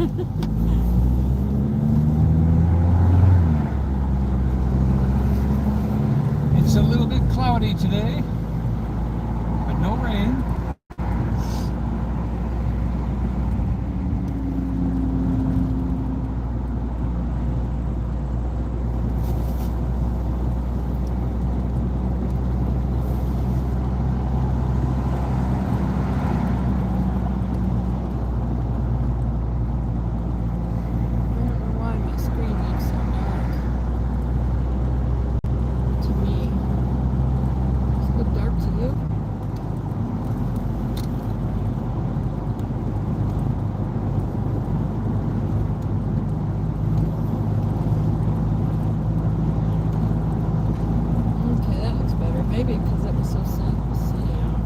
It's a little bit cloudy today, but no rain. Maybe because it was so sunny out.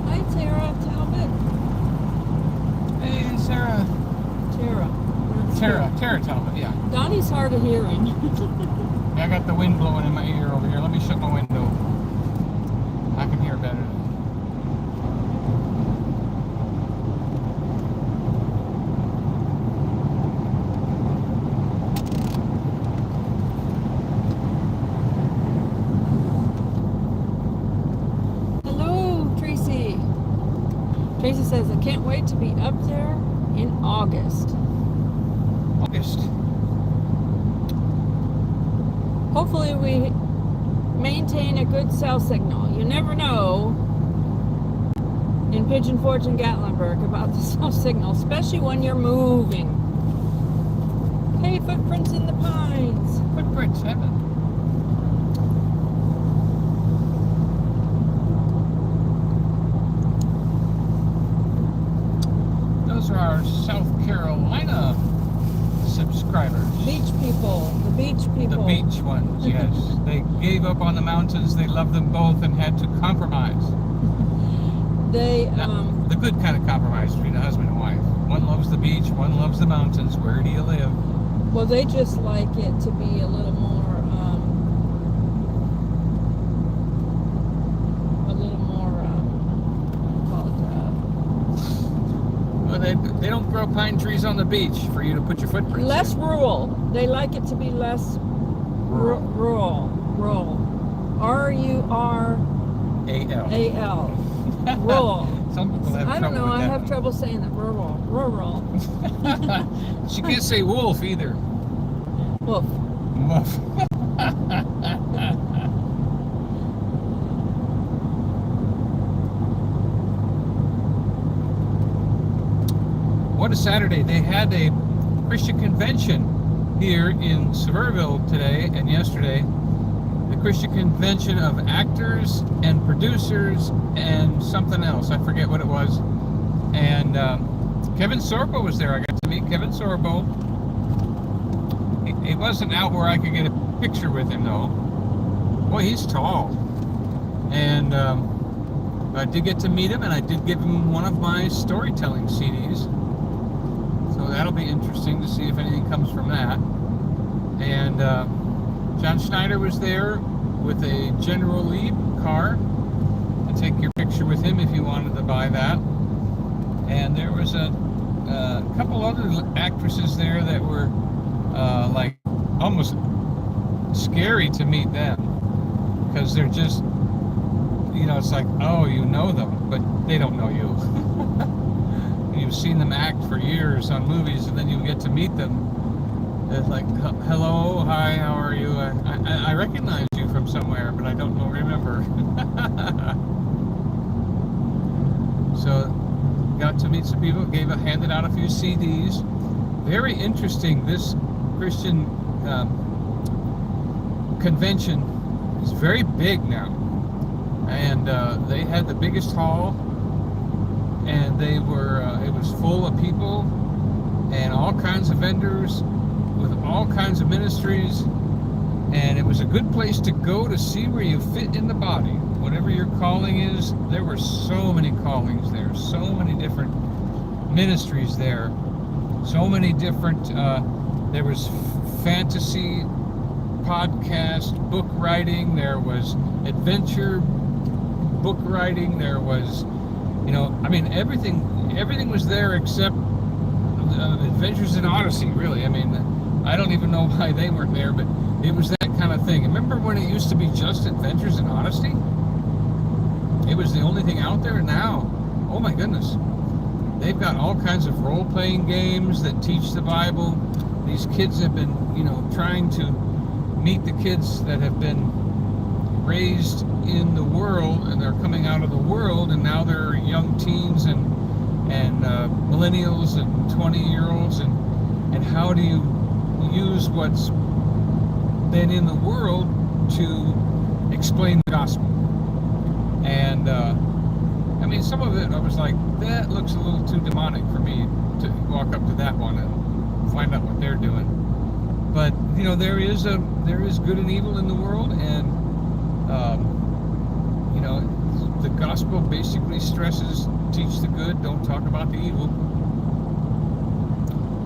Hi, Tara Talbot. Hey, Sarah. Tara Talbot, yeah. Donnie's hard of hearing. I got the wind blowing in my ear over here. Let me shut my window. I can hear better. Hello, Tracy. Tracy says, I can't wait to be up there in August. Hopefully we maintain a good cell signal. You never know in Pigeon Forge and Gatlinburg about the cell signal, especially when you're moving. Hey, footprints in the pines. Footprints, heaven. Those are our South Carolina subscribers. Beach people. The beach people. The beach ones, yes. They gave up on the mountains. They loved them both and had to compromise. They, the good kind of compromise between a husband and wife. One loves the beach, one loves the mountains. Where do you live? well, they just like it to be a little more, They don't grow pine trees on the beach for you to put your footprints less in. rural. They like it to be less rural. A-L. A-L. Rural. Some people have I don't know. I have trouble saying that. Rural. She can't say wolf either. Wolf. Wolf. What a Saturday. They had a Christian convention here in Sevierville today and yesterday. The Christian convention of actors and producers and something else. I forget what it was. And Kevin Sorbo was there. I got to meet Kevin Sorbo. He wasn't out where I could get a picture with him, though. Boy, he's tall. And I did get to meet him, and I did give him one of my storytelling CDs. So that'll be interesting to see if anything comes from that. And John Schneider was there with a General Lee car to take your picture with him if you wanted to buy that. And there was a couple other actresses there that were like almost scary to meet them, because they're just, you know, it's like, oh, you know them, but they don't know you. You've seen them act for years on movies, and then you get to meet them. It's like, hello, hi, how are you? I recognize you from somewhere, but I don't remember. So, got to meet some people, handed out a few CDs. Very interesting. This Christian convention is very big now, and they had the biggest hall, and they were it was full of people and all kinds of vendors with all kinds of ministries, And it was a good place to go to see where you fit in the body. Whatever your calling is, there were so many callings there, so many different ministries there, so many different, there was fantasy, podcast, book writing, there was adventure book writing, there was, you know, I mean, everything was there except Adventures in Odyssey, really. I mean, I don't even know why they weren't there, but it was that kind of thing. Remember when it used to be just Adventures in Odyssey? It was the only thing out there. Now, oh my goodness, they've got all kinds of role-playing games that teach the Bible. These kids have been, you know, trying to meet the kids that have been raised in the world, and they're coming out of the world, and now they're young teens and millennials and 20-year-olds, and how do you use what's been in the world to explain the gospel. And I mean, some of it I was like, that looks a little too demonic for me to walk up to that one and find out what they're doing. But you know, there is good and evil in the world, and you know, the gospel basically stresses, teach the good, don't talk about the evil.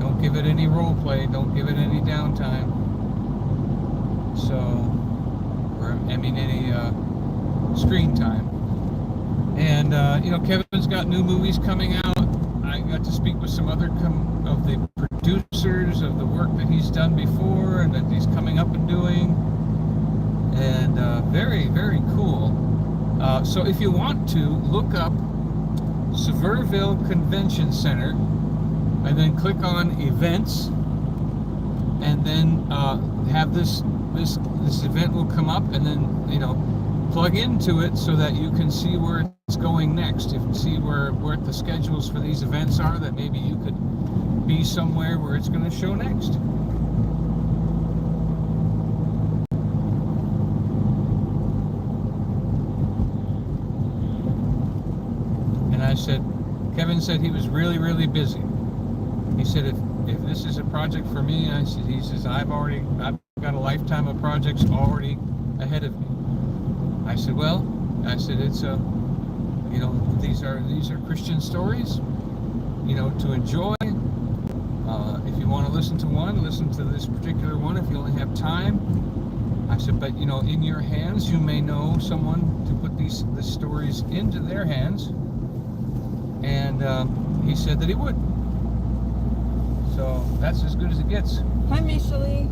Don't give it any role play, don't give it any downtime. So, or I mean any screen time. And you know, Kevin's got new movies coming out. I got to speak with some other of the producers of the work that he's done before and that he's coming up and doing. And very, very cool. So if you want to, look up Sevierville Convention Center and then click on events, and then have this event will come up, and then, you know, plug into it so that you can see where it's going next. If you see where the schedules for these events are, that maybe you could be somewhere where it's going to show next. And I said, Kevin said he was really, really busy. He said, if this is a project for me, he says, I've got a lifetime of projects already ahead of me. I said, well, it's you know, these are Christian stories, you know, to enjoy. If you want to listen to one, listen to this particular one if you only have time. I said, but you know, in your hands, you may know someone to put these stories into their hands. And he said that he would. So that's as good as it gets. Hi, Misha Lee.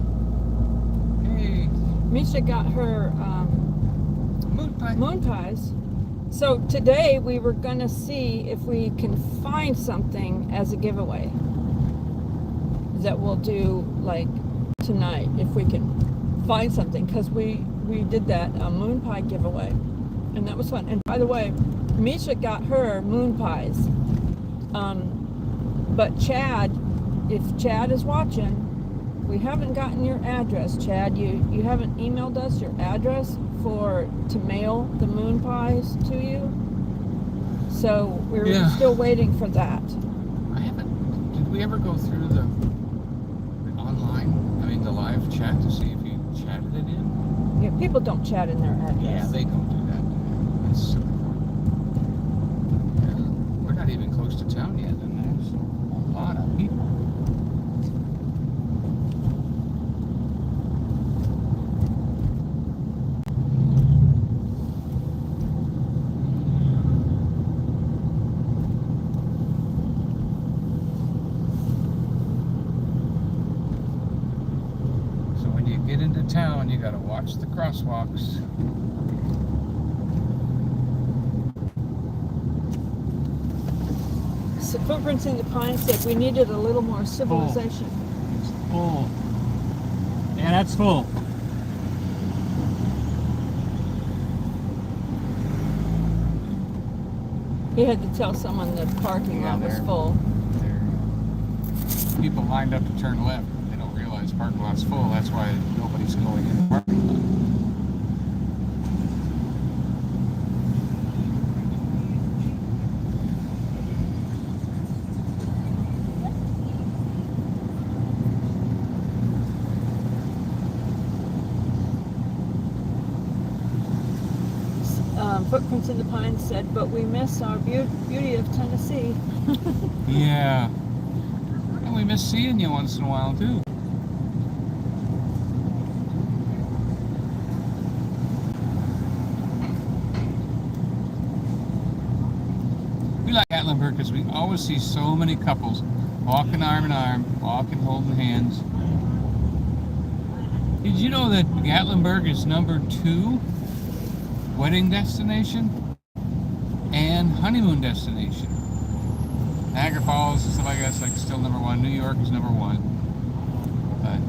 Hey. Misha got her moon pies. So today we were going to see if we can find something as a giveaway that we'll do like tonight, if we can find something, because we did that moon pie giveaway, and that was fun. And by the way, Misha got her moon pies, but Chad, if Chad is watching, we haven't gotten your address, Chad. You haven't emailed us your address to mail the moon pies to you. So we're still waiting for that. I haven't. Did we ever go through the online? I mean, the live chat to see if you chatted it in? Yeah, people don't chat in their address. Yeah, they don't do that. That's so important. Yeah, we're not even close to town yet, and there's a lot of people. Get into town, you gotta watch the crosswalks. So Footprints in the Pine said we needed a little more civilization. It's full. Yeah, that's full. He had to tell someone the parking lot was full. People lined up to turn left. Parking lot's full, that's why nobody's going in the parking lot. Footprints in the Pines said, but we miss our beauty of Tennessee. Yeah. And we miss seeing you once in a while, too. We like Gatlinburg because we always see so many couples walking arm in arm, walking holding hands. Did you know that Gatlinburg is number 2 wedding destination and honeymoon destination? Niagara Falls and stuff like that's like still number 1. New York is number 1. But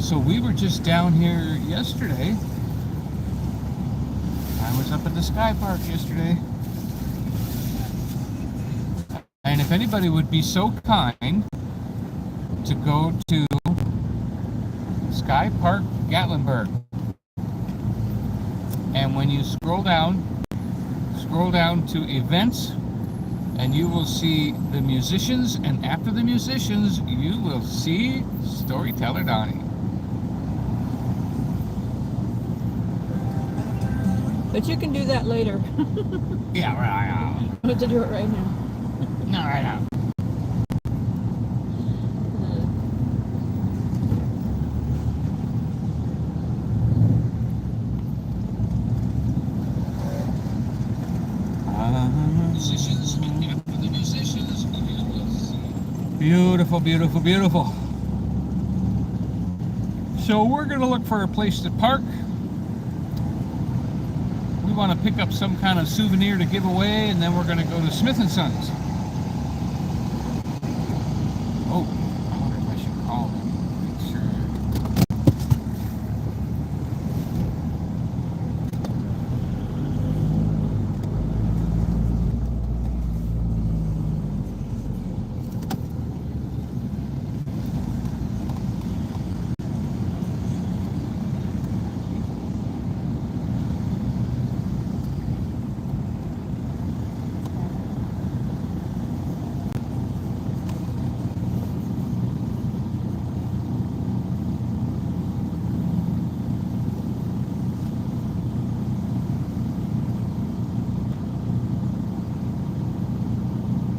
so we were just down here yesterday. I was up at the Sky Park yesterday. And if anybody would be so kind to go to Sky Park Gatlinburg, and when you scroll down to events, and you will see the musicians, and after the musicians you will see Storyteller Donny. But you can do that later. Yeah, right. You have to do it right now. No, right now. Musicians, after the musicians, you will see. Beautiful, beautiful, beautiful. So we're gonna look for a place to park. We want to pick up some kind of souvenir to give away, and then we're going to go to Smith & Sons. Oh, I wonder if I should call them. Make sure.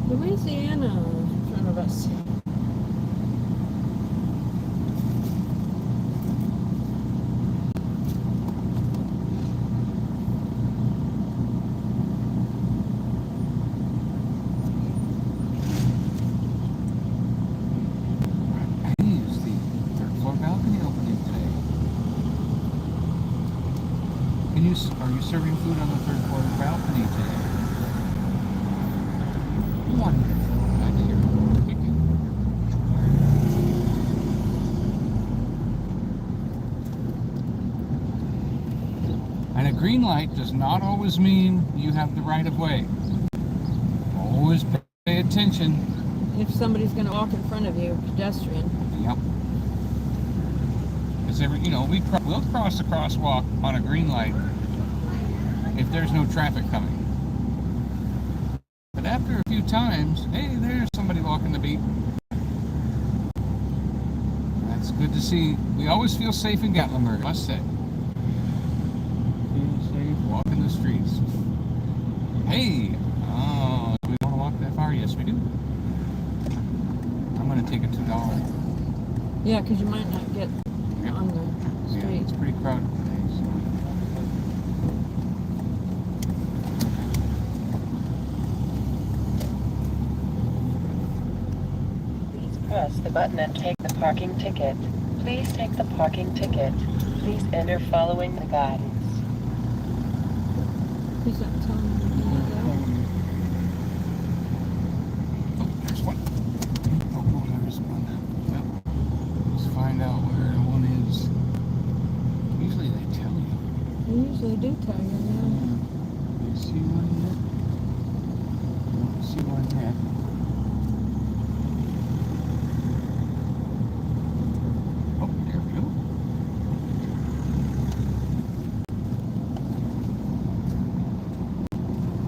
Louisiana in front of us. I use the third floor balcony opening today. Are you serving food on the third floor balcony today? Wonderful. Glad to hear it. And a green light does not always mean you have the right of way. Always pay attention. If somebody's going to walk in front of you, pedestrian. Yep. Because we'll cross the crosswalk on a green light if there's no traffic coming. But after a few times, hey, there's somebody walking the beat. That's good to see. We always feel safe in Gatlinburg, I must say. Feel safe walking the streets. Hey, do we want to walk that far? Yes, we do. I'm going to take a $2. Yeah, because you might not get on the street. Yeah, it's pretty crowded today, so. Press the button and take the parking ticket. Please take the parking ticket. Please enter following the guidance. He's not telling me where to Oh, there's one. Oh, there's one. Yep. Let's find out where the one is. Usually they tell you. go. They usually do tell you, yeah. You see one yet? Don't see one yet. Oh, there we go.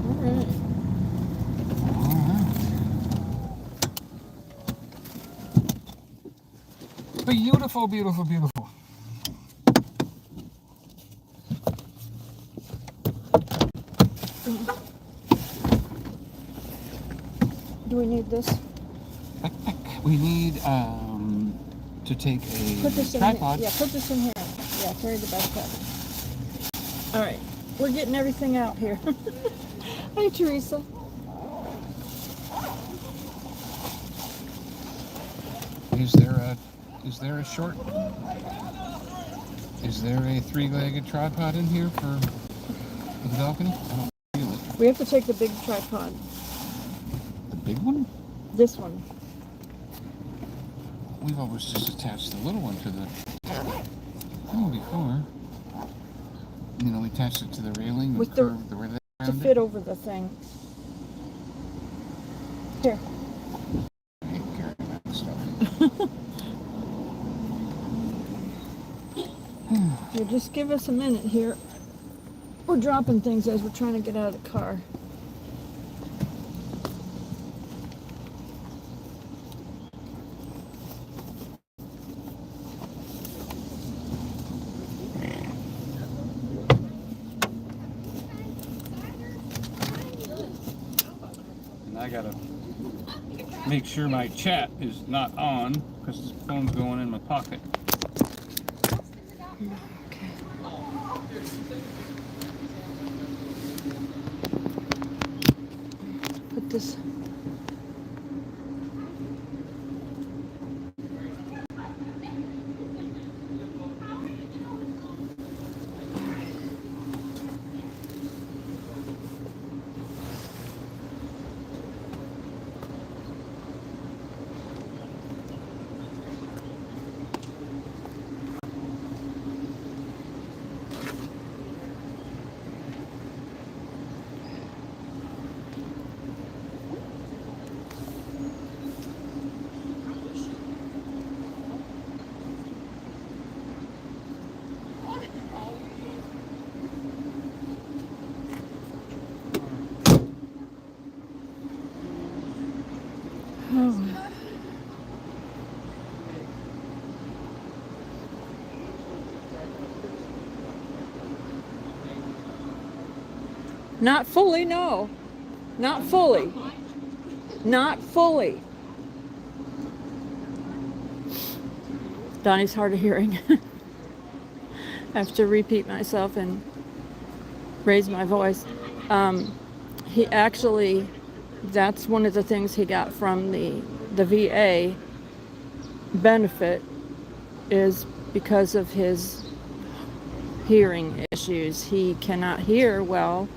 All right. Beautiful, beautiful, beautiful. Do we need this? We need to take Put a this in tripod. here. Yeah, put this in here. Yeah, carry the backpack. All right, we're getting everything out here. Hi, Teresa. Is there a three-legged tripod in here for the balcony? I don't feel it. We have to take the big tripod. The big one? This one. We've always just attached the little one to the before. You know, we attached it to the railing With and the curved the rail to around fit over the thing. Here. I hate carrying that stuff. You just give us a minute here. We're dropping things as we're trying to get out of the car. And I gotta make sure my chat is not on because this phone's going in my pocket. Okay. Put this. Not fully, no. Not fully. Not fully. Donnie's hard of hearing. I have to repeat myself and raise my voice. He actually, that's one of the things he got from the VA benefit, is because of his hearing issues. He cannot hear well,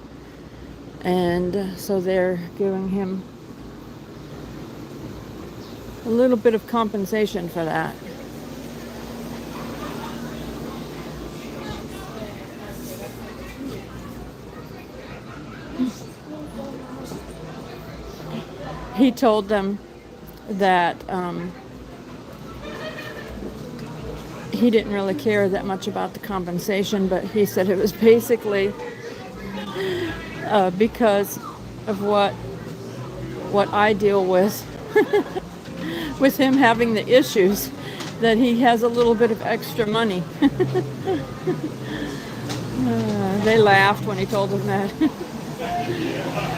and so they're giving him a little bit of compensation for that. He told them that he didn't really care that much about the compensation, but he said it was basically because of what I deal with with him having the issues, that he has a little bit of extra money. They laughed when he told them that.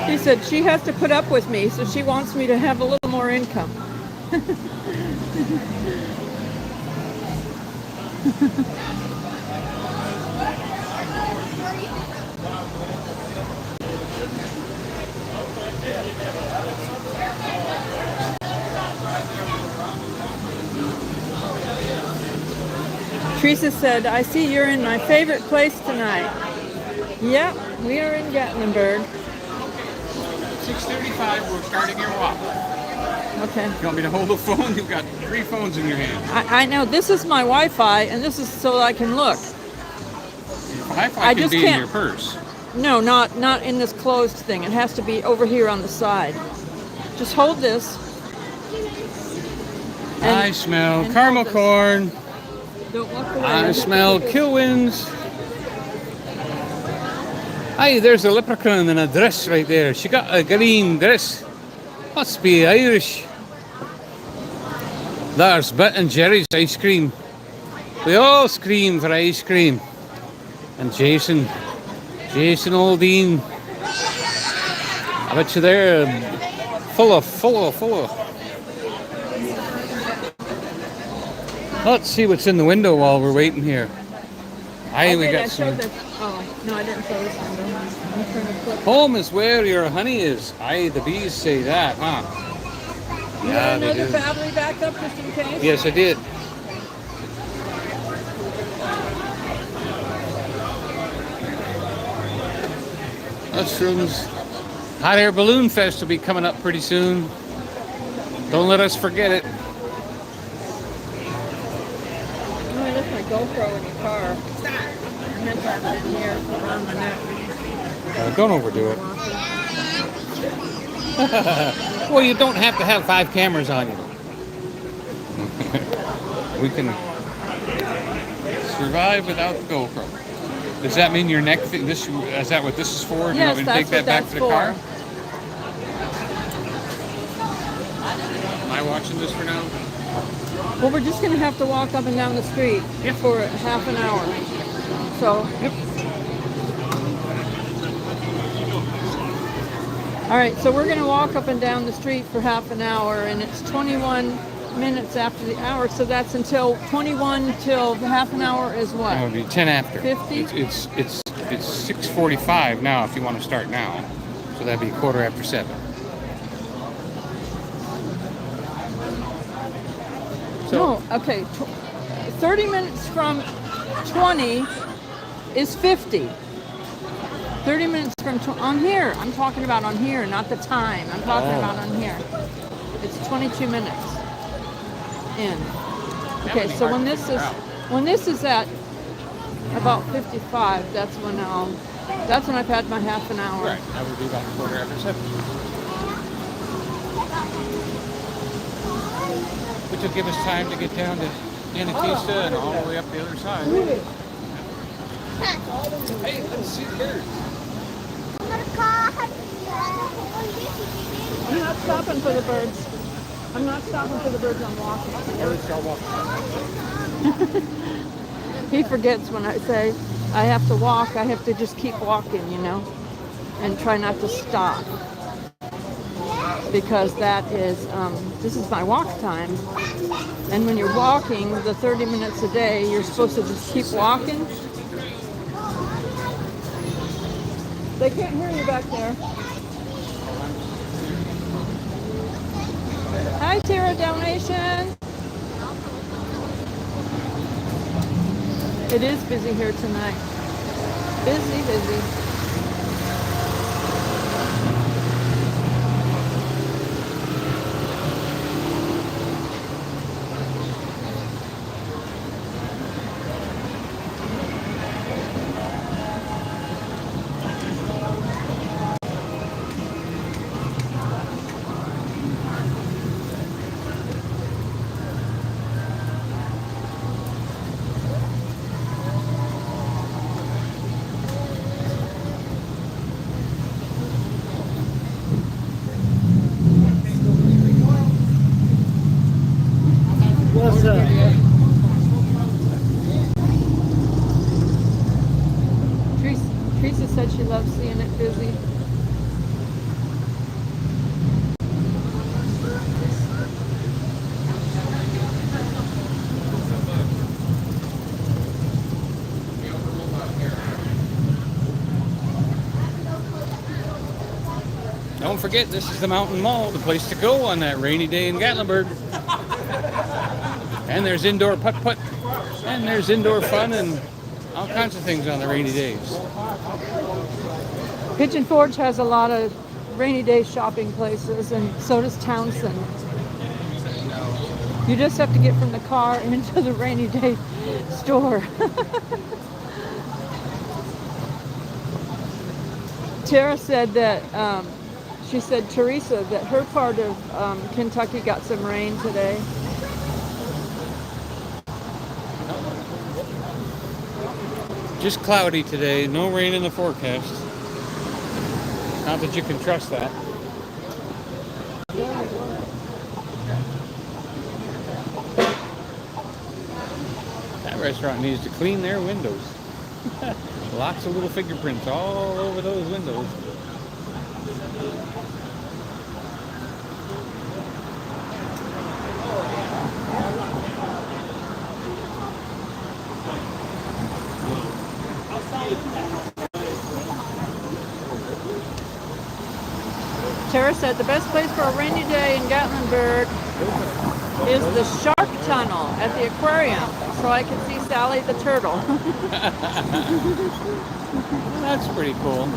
He said she has to put up with me, so she wants me to have a little more income. Teresa said, I see you're in my favorite place tonight. Yep, we are in Gatlinburg. 6:35, we're starting your walk. Okay. You want me to hold the phone? You've got 3 phones in your hand. I know, this is my Wi-Fi, and this is so I can look. Wi-Fi I can just be in can't- your purse. No, not in this closed thing. It has to be over here on the side. Just hold this. I smell and caramel hold this. corn. Don't walk away. I smell Kilwins. Aye, there's a leprechaun in a dress right there. She got a green dress. Must be Irish. There's Ben and Jerry's ice cream. We all scream for ice cream. And Jason Aldean. I bet you they're full of. Let's see what's in the window while we're waiting here. We got some. Oh, no, I didn't show this window. I'm trying to put. Home is where your honey is. The bees say that, huh? You got another battery backup just in case? Yes, I did. Mushrooms. Hot Air Balloon Fest will be coming up pretty soon. Don't let us forget it. Oh, I left my GoPro in the car. I meant to have it in here around my neck. Don't overdo it. Well, you don't have to have 5 cameras on you. We can survive without the GoPro. Does that mean your neck thing? Is that what this is for? Do you want me to take that back to the car? Am I watching this for now? Well, we're just going to have to walk up and down the street for half an hour. So, all right, so we're going to walk up and down the street for half an hour, and it's 21 minutes after the hour, so that's until 21 till half an hour is what? That would be 10 after. 50? It's 6:45 now if you want to start now. So that'd be 7:15. No, okay. 30 minutes from 20 is 50. 30 minutes from on here. I'm talking about on here, not the time. I'm talking about on here. It's 22 minutes in. Okay, so when this is at about 55, that's when I've had my half an hour. Right, that would be about 7:15. Which will give us time to get down to Anacostia and all the way up the other side. Hey, let's see the birds. I'm not stopping for the birds. I'm walking. Birds shall walk. He forgets when I say I have to walk. I have to just keep walking, and try not to stop. Because that is, this is my walk time. And when you're walking the 30 minutes a day, you're supposed to just keep walking. They can't hear you back there. Hi, Tara Donation. It is busy here tonight. Busy. What's up? Teresa said she loves seeing it busy. Don't forget, this is the Mountain Mall, the place to go on that rainy day in Gatlinburg. And there's indoor putt-putt, and there's indoor fun, and all kinds of things on the rainy days. Pigeon Forge has a lot of rainy day shopping places, and so does Townsend. You just have to get from the car into the rainy day store. Tara said that, she said, Teresa, that her part of Kentucky got some rain today. Just cloudy today, no rain in the forecast. Not that you can trust that. restaurant needs to clean their windows. Lots of little fingerprints all over those windows. Tara said the best place for a rainy day in Gatlinburg is the shark tunnel at the aquarium, so I can see Sally the turtle. That's pretty cool.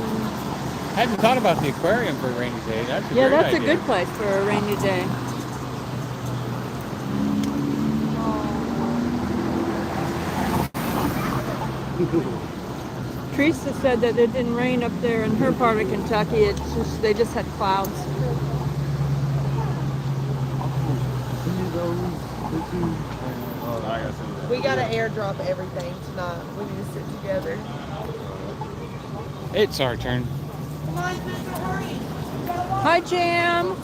I hadn't thought about the aquarium for a rainy day. That's a Yeah, great that's idea. a good place for a rainy day. Teresa said that it didn't rain up there in her part of Kentucky. It's just they just had clouds. We gotta airdrop everything tonight. We need to sit together. It's our turn. Hi, Jam.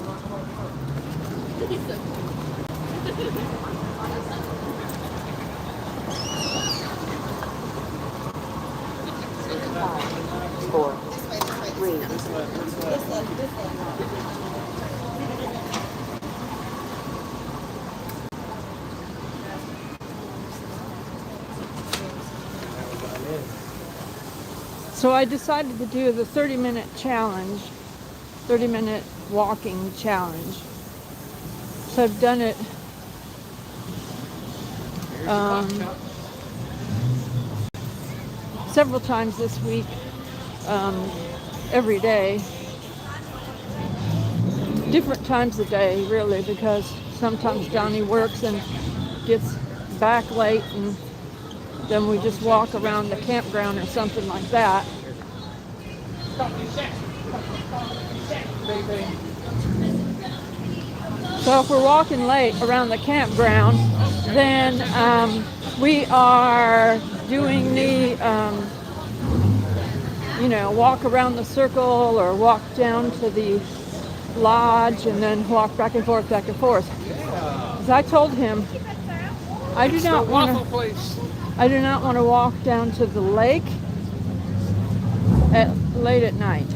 So I decided to do the 30-minute challenge, 30-minute walking challenge. So I've done it several times this week, every day. Different times of day, really, because sometimes Donny works and gets back late, and then we just walk around the campground or something like that. So if we're walking late around the campground, then we are doing the, walk around the circle or walk down to the lodge and then walk back and forth, back and forth. As I told him, I do not want to walk down to the lake late at night.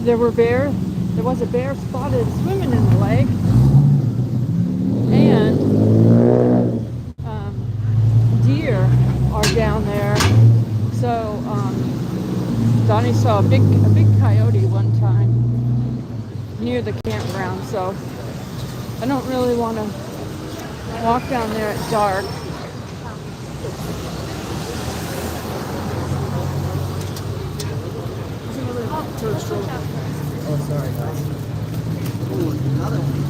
There was a bear spotted swimming in the lake, and deer are down there. So Donnie saw a big coyote one time near the campground. So I don't really want to walk down there at dark. Oh, sorry, guys. Ooh, another one.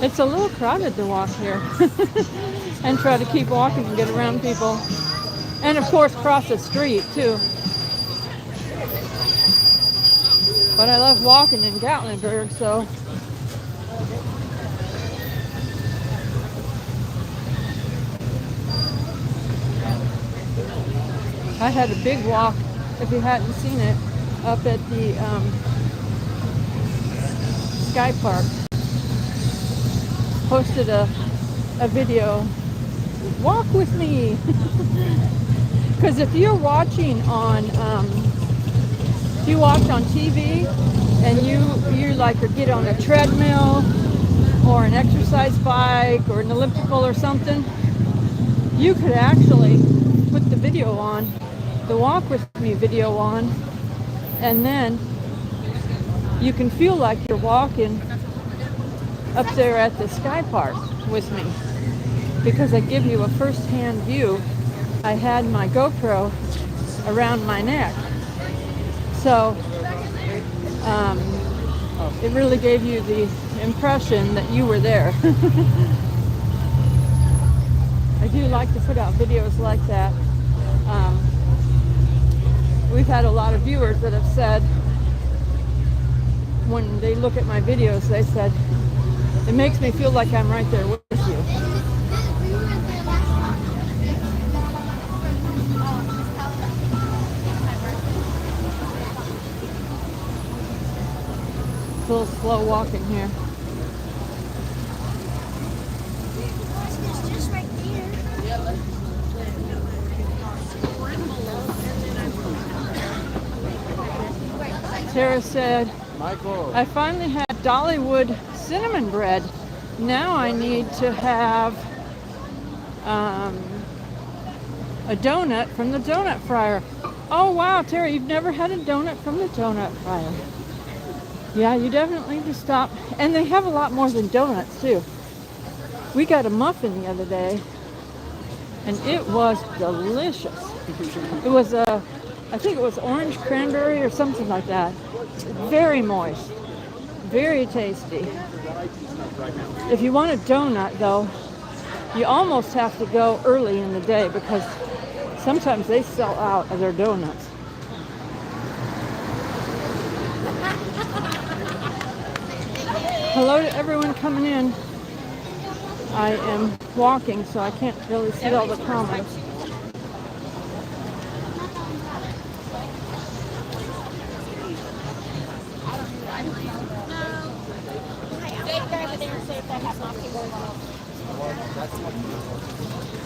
It's a little crowded to walk here and try to keep walking and get around people. And of course cross the street too. But I love walking in Gatlinburg, so I had a big walk, if you hadn't seen it, up at the Sky Park. Posted a video, walk with me. Because if you're watching on if you watch on TV and you like or get on a treadmill or an exercise bike or an elliptical or something, you could actually put the video on, the walk with me video on, and then you can feel like you're walking up there at the Sky Park with me, because I give you a first-hand view. I had my GoPro around my neck, so it really gave you the impression that you were there. I do like to put out videos like that. We've had a lot of viewers that have said, when they look at my videos, they said, it makes me feel like I'm right there with you. It's a little slow walking here. It's just right there. Tara said, I finally had Dollywood cinnamon bread. Now I need to have a donut from the donut fryer. Oh wow, Tara, you've never had a donut from the donut fryer. Yeah, you definitely need to stop. And they have a lot more than donuts too. We got a muffin the other day and it was delicious. It was I think it was orange cranberry or something like that. Very moist, very tasty. If you want a donut though, you almost have to go early in the day because sometimes they sell out of their donuts. Hello to everyone coming in. I am walking, so I can't really see all the comments.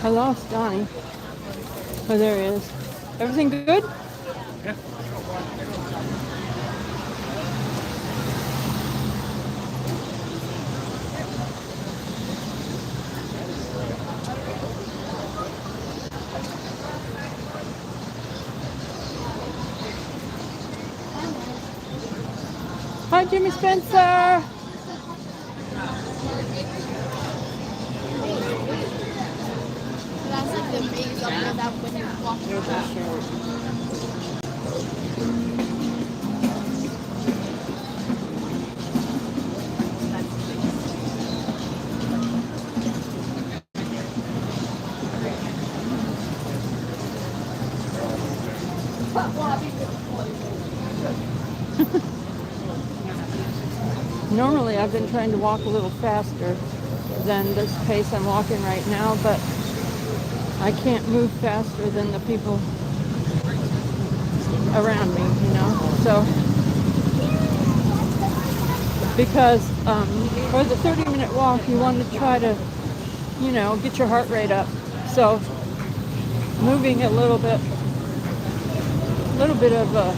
I lost Donny. Oh, there he is. Everything good? Yeah. Hi, Jimmy Spencer. That's like the maze up there that when you walk Normally I've been trying to walk a little faster than this pace I'm walking right now, but I can't move faster than the people around me, you know. So, because for the 30-minute walk, you want to try to, you know, get your heart rate up. So, moving a little bit of a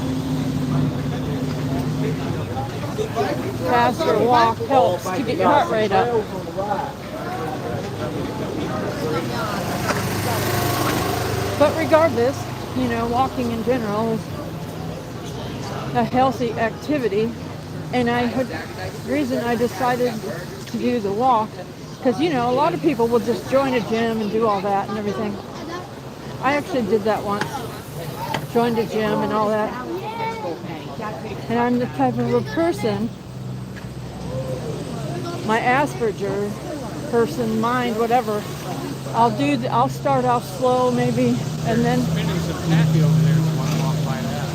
faster walk helps to get your heart rate up. But regardless, you know, walking in general is a healthy activity. And the reason I decided to do the walk, because, you know, a lot of people will just join a gym and do all that and everything. I actually did that once. Joined a gym and all that. And I'm the type of a person, my Asperger person, mind, whatever, I'll start off slow maybe, and then... Spinning some taffy over there if you want to walk by that.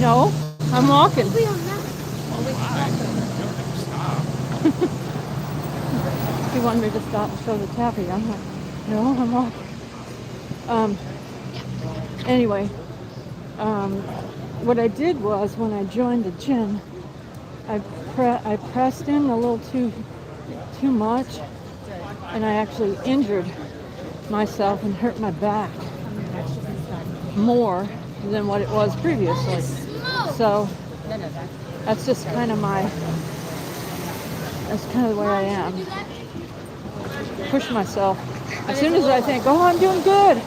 No, I'm walking. We don't know. He wanted me to stop and show the taffy. I'm like, no, I'm walking. Anyway, what I did was when I joined the gym, I pressed in a little too much, and I actually injured myself and hurt my back more than what it was previously. So that's just kind of the way I am. Push myself. As soon as I think, oh, I'm doing good,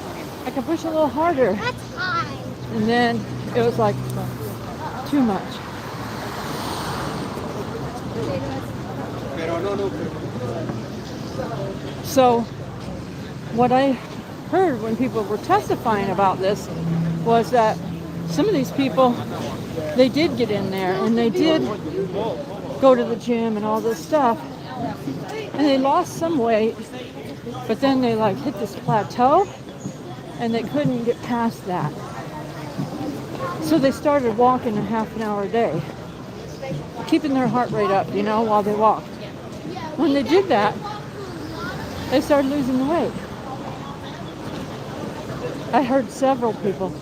I can push a little harder. That's high. And then it was like too much. So what I heard when people were testifying about this was that some of these people, they did get in there and they did go to the gym and all this stuff, and they lost some weight, but then they like hit this plateau and they couldn't get past that. So they started walking a half an hour a day, keeping their heart rate up, you know, while they walked. When they did that, they started losing the weight. I heard several people,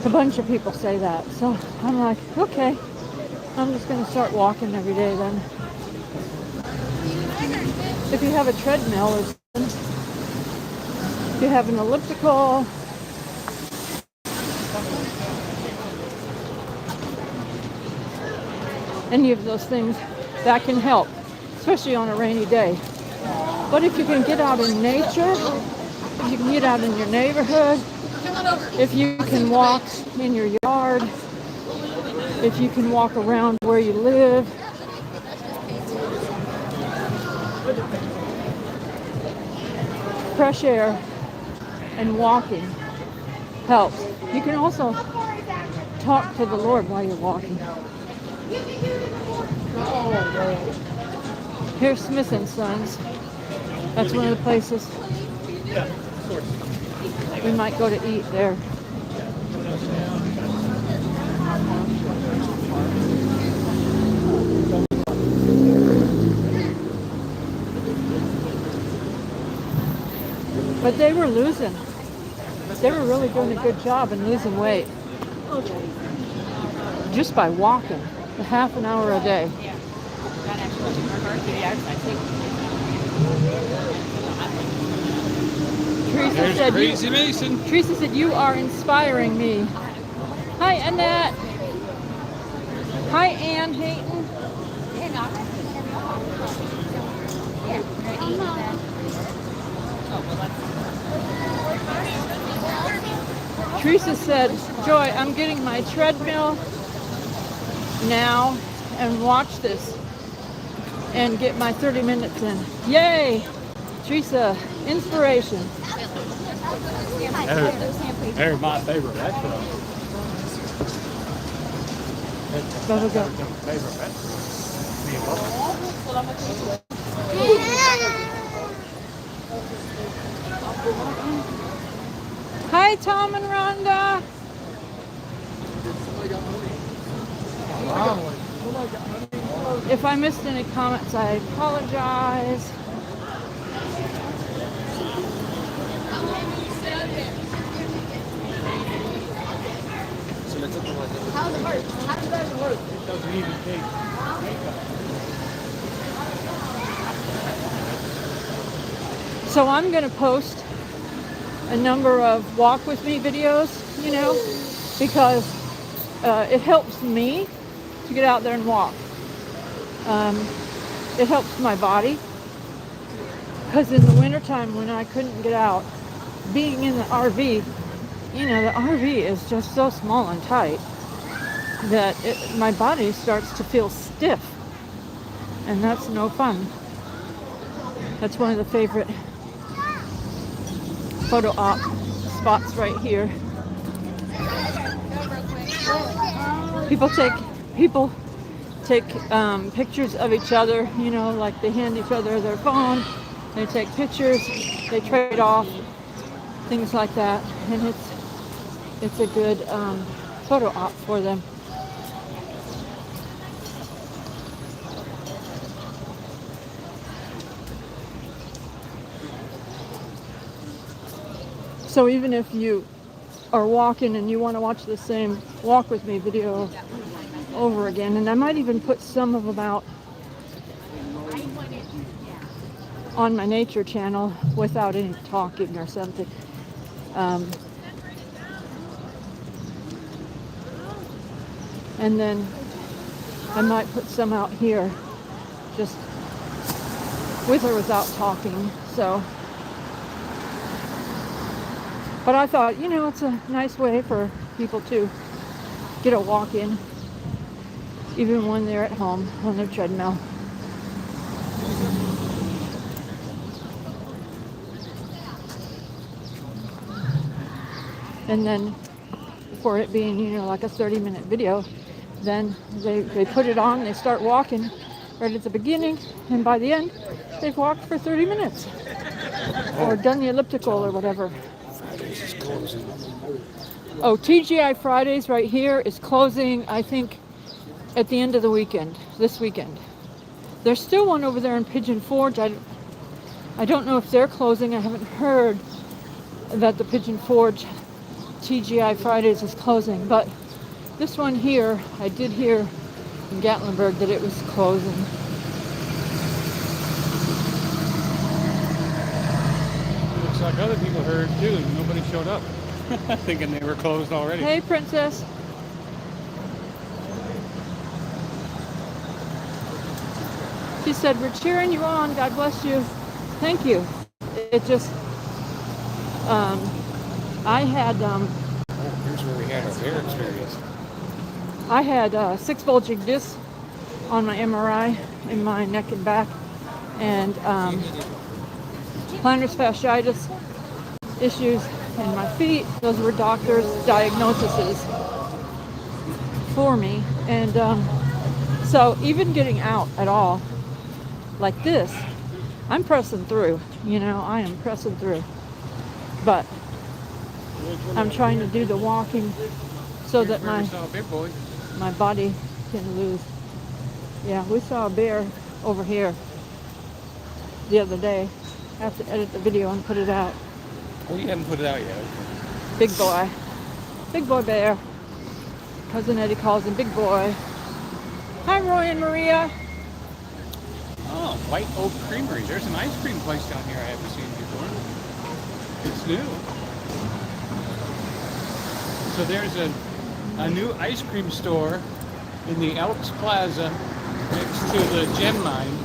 a bunch of people say that. So I'm like, okay, I'm just going to start walking every day then. If you have a treadmill or something, if you have an elliptical, any of those things, that can help, especially on a rainy day. But if you can get out in nature, if you can get out in your neighborhood, if you can walk in your yard, if you can walk around where you live, fresh air and walking helps. You can also talk to the Lord while you're walking. Here's Smith & Sons. That's one of the places we might go to eat there. But they were losing. They were really doing a good job in losing weight. Just by walking a half an hour a day. Teresa said, you are inspiring me. Hi, Annette. Hi, Ann Hayton. Teresa said, Joy, I'm getting my treadmill now and watch this and get my 30 minutes in. Yay! Teresa, inspiration. There's my favorite restaurant. Gotta go. Favorite restaurant. Hi, Tom and Rhonda. If I missed any comments, I apologize. How's it work? How does that work? It doesn't even take makeup. So I'm going to post a number of walk with me videos, you know, because it helps me to get out there and walk. It helps my body, because in the wintertime when I couldn't get out, being in the RV, you know, the RV is just so small and tight that my body starts to feel stiff, and that's no fun. That's one of the favorite photo op spots right here. People take pictures of each other, you know, like they hand each other their phone, they take pictures, they trade off, things like that, and it's a good photo op for them. So even if you are walking and you want to watch the same walk with me video over again, and I might even put some of them out on my nature channel without any talking or something. And then I might put some out here just with or without talking. So, but I thought, you know, it's a nice way for people to get a walk in, even when they're at home on their treadmill. And then for it being, you know, like a 30-minute video, then they put it on, they start walking right at the beginning, and by the end, they've walked for 30 minutes. Or done the elliptical or whatever. Oh, TGI Fridays right here is closing, I think, at the end of the weekend, this weekend. There's still one over there in Pigeon Forge. I don't know if they're closing. I haven't heard that the Pigeon Forge TGI Fridays is closing, but this one here, I did hear in Gatlinburg that it was closing. Looks like other people heard too, and nobody showed up. Thinking they were closed already. Hey, Princess. She said, we're cheering you on. God bless you. Thank you. It just, I had, Here's where we had our bear experience. I had 6 bulging discs on my MRI in my neck and back, and plantar fasciitis issues in my feet. Those were doctors' diagnoses for me, and so even getting out at all like this, I'm pressing through. You know, I am pressing through, but I'm trying to do the walking so that my body can lose. Yeah, we saw a bear over here the other day. I have to edit the video and put it out. Oh, you haven't put it out yet. Big boy. Big boy bear. Cousin Eddie calls him Big Boy. Hi, Roy and Maria. Oh, White Oak Creamery. There's an ice cream place down here I haven't seen before. It's new. So there's a new ice cream store in the Elks Plaza next to the gem mine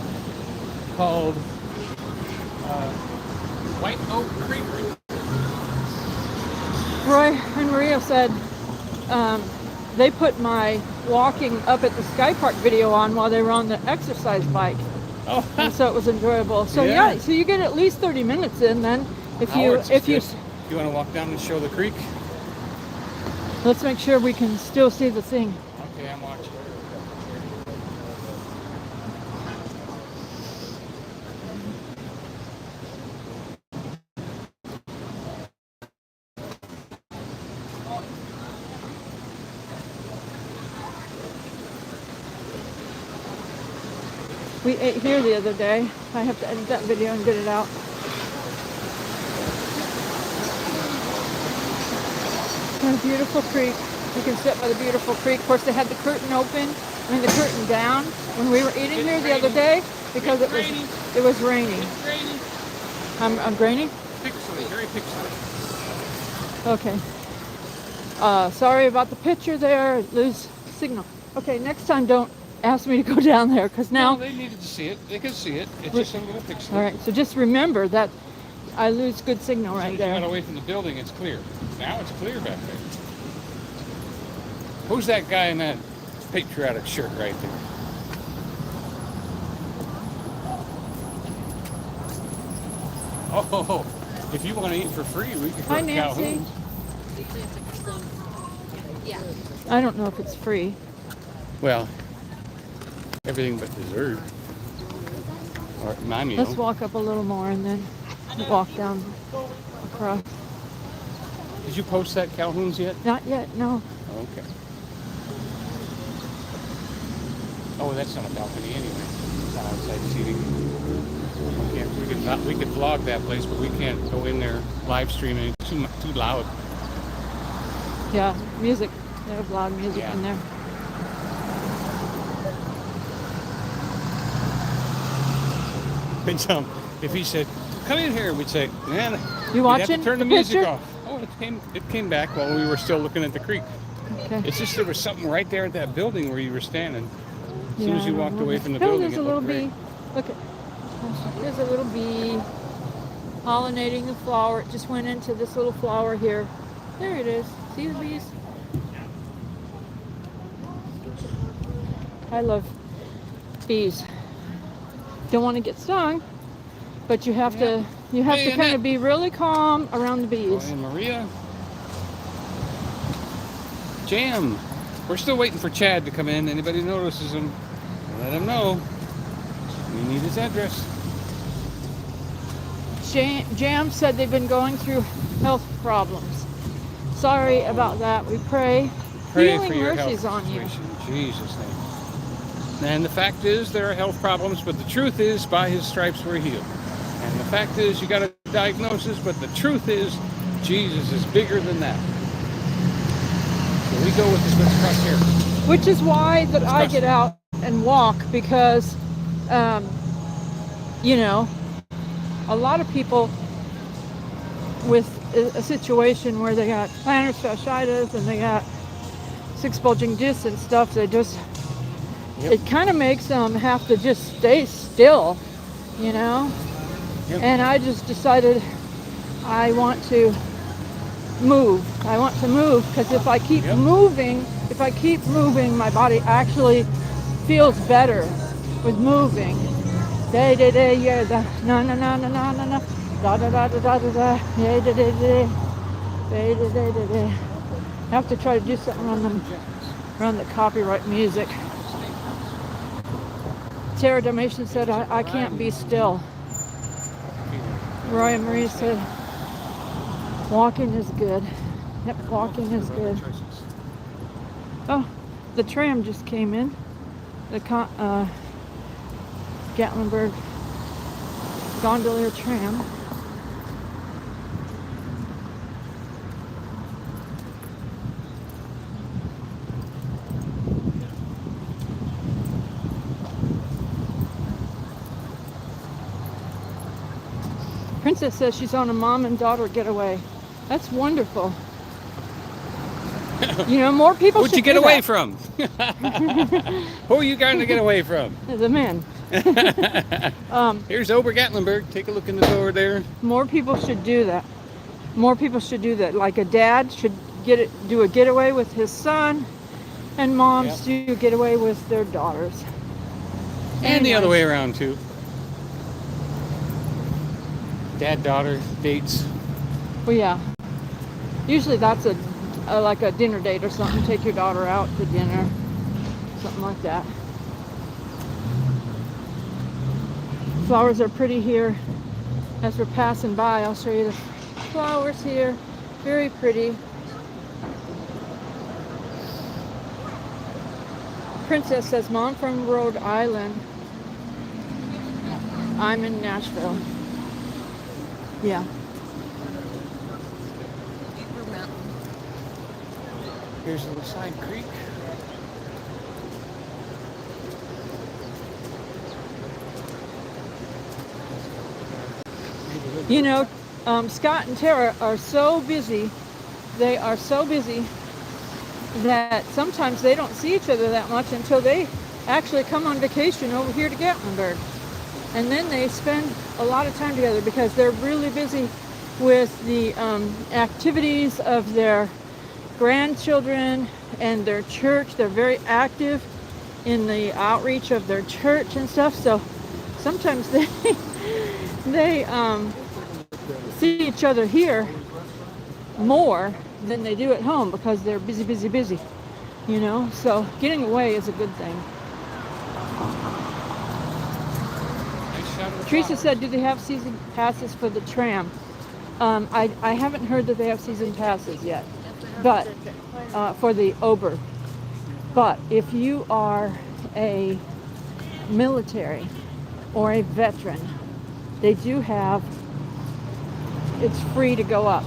called White Oak Creamery. Roy and Maria said they put my walking up at the Sky Park video on while they were on the exercise bike. Oh, And so it was enjoyable. So yeah, so you get at least 30 minutes in then if you want to walk down and show the creek? let's make sure we can still see the thing. Okay, I'm watching. We ate here the other day. I have to edit that video and get it out. And a beautiful creek. You can sit by the beautiful creek. Of course, they had the curtain open, the curtain down when we were eating here the other day because it was raining. It's raining. I'm grainy? Pixely, very pixely. Okay. Sorry about the picture there. Lose signal. Okay, next time don't ask me to go down there because now. No, they needed to see it. They could see it. It's just a little pixely. All right, so just remember that I lose good signal right You there. got away from the building, it's clear. Now it's clear back there. Who's that guy in that patriotic shirt right there? Oh, if you want to eat for free, we could go Hi, to Nancy. Calhoun's. I don't know if it's free. Well, everything but dessert. Or my meal. Let's walk up a little more and then walk down across. Did you post that Calhoun's yet? Not yet, no. Okay. Oh, that's not a balcony anyway. It's outside seating. We could vlog that place, but we can't go in there live streaming. It's too loud. Yeah, music. They have loud music in there. But if he said, "Come in here," we'd say, "Man, You watching have to turn the the music picture? off." Oh, it came back while we were still looking at the creek. Okay. It's just there was something right there at that building where you were standing. As soon as you walked away from the Oh, building, there's it a little looked great. bee. Look at. There's a little bee pollinating the flower. It just went into this little flower here. There it is. See the bees? I love bees. Don't want to get stung, but you have to Hey, kind Annette. of be really calm around the bees. And Maria. Jam. We're still waiting for Chad to come in. Anybody notices him, let him know. We need his address. Jam said they've been going through health problems. Sorry about that. We pray healing for your mercies health on you. situation. In Jesus' name. And the fact is, there are health problems, but the truth is, by his stripes we're healed. And the fact is, you got a diagnosis, but the truth is, Jesus is bigger than that. So we go with this. Let's cross here. Which is why that I get out and walk, because, you know, a lot of people with a situation where they got plantar fasciitis and they got 6 bulging discs and stuff, they just, it kind of makes them have to just stay still, you know? And I just decided I want to move. I want to move, because if I keep moving, my body actually feels better with moving. Day, day, day, yeah, da, na, na, na, na, na, na, na, da, da, da, da, da, da, da, yeah, da, da, da, da, da, da, da, da. I have to try to do something around the copyright music. Tara Dalmatian said, I can't be still. Roy and Marie said, walking is good. Yep, walking is good. Oh, the tram just came in. The Gatlinburg Gondolier tram. Princess says she's on a mom and daughter getaway. That's wonderful. You know, more people Who'd should you get do away that. from? Who are you going to get away from? The men. Here's Ober Gatlinburg. Take a look in the door there. More people should do that. More people should do that. Like a dad should do a getaway with his son, and moms do a getaway with their daughters. And the other way around too. Dad-daughter dates. Well, yeah. Usually that's like a dinner date or something. Take your daughter out to dinner, something like that. Flowers are pretty here. As we're passing by, I'll show you the flowers here. Very pretty. Princess says, Mom from Rhode Island. I'm in Nashville. Yeah. Here's a little side creek. You know, Scott and Tara are so busy. They are so busy that sometimes they don't see each other that much until they actually come on vacation over here to Gatlinburg. And then they spend a lot of time together because they're really busy with the activities of their grandchildren and their church. They're very active in the outreach of their church and stuff. So sometimes they see each other here more than they do at home because they're busy, busy, busy. You know, so getting away is a good thing. Teresa said, do they have season passes for the tram? I haven't heard that they have season passes yet, but for the Ober. But if you are a military or a veteran, they do have, it's free to go up.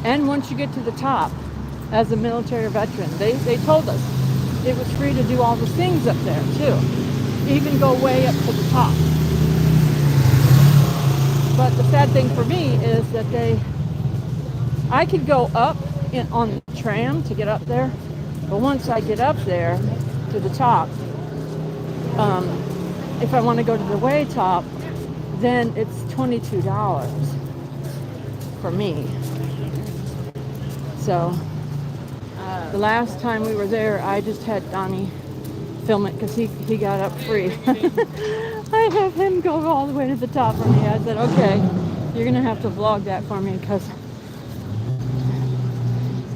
And once you get to the top, as a military veteran, they told us it was free to do all the things up there too. Even go way up to the top. But the sad thing for me is that I could go up on the tram to get up there, but once I get up there to the top, if I want to go to the way top, then it's $22 for me. So the last time we were there, I just had Donny film it because he got up free. I have him go all the way to the top for me. I said, okay, you're going to have to vlog that for me because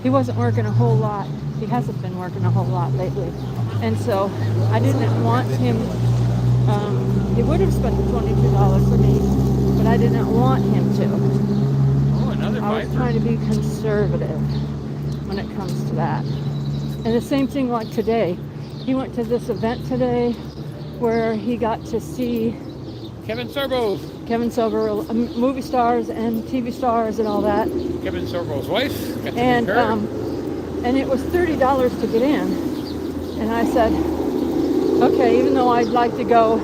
he wasn't working a whole lot. He hasn't been working a whole lot lately. And so I didn't want him, he would have spent the $22 for me, but I didn't want him to. Oh, another I was trying to be conservative when it comes to that. And the same thing like today. He went to this event today where he got to see Kevin Sorbo, movie stars and TV stars and all that. Kevin Sorbo's wife. And it was $30 to get in. And I said, okay, even though I'd like to go